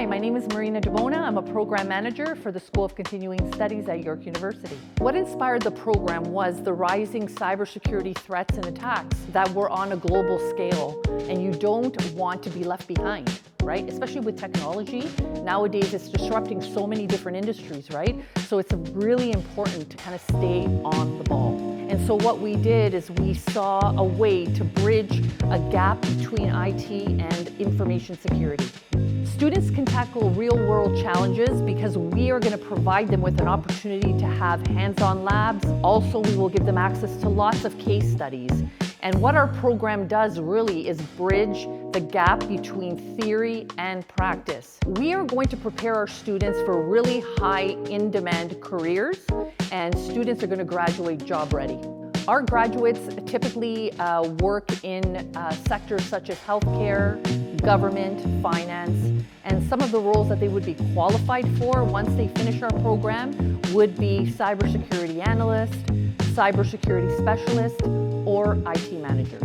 Hi, my name is Marina Debona. I'm a program manager for the School of Continuing Studies at York University. What inspired the program was the rising cybersecurity threats and attacks that were on a global scale, and you don't want to be left behind, right? Especially with technology. Nowadays, it's disrupting so many different industries, right? So it's really important to kind of stay on the ball. And so what we did is we saw a way to bridge a gap between IT and information security. Students can tackle real-world challenges because we are going to provide them with an opportunity to have hands-on labs. Also, we will give them access to lots of case studies. And what our program does really is bridge the gap between theory and practice. We are going to prepare our students for really high in-demand careers, and students are going to graduate job ready. Our graduates typically work in sectors such as healthcare, government, finance, and some of the roles that they would be qualified for once they finish our program would be cybersecurity analyst, cybersecurity specialist, or IT manager.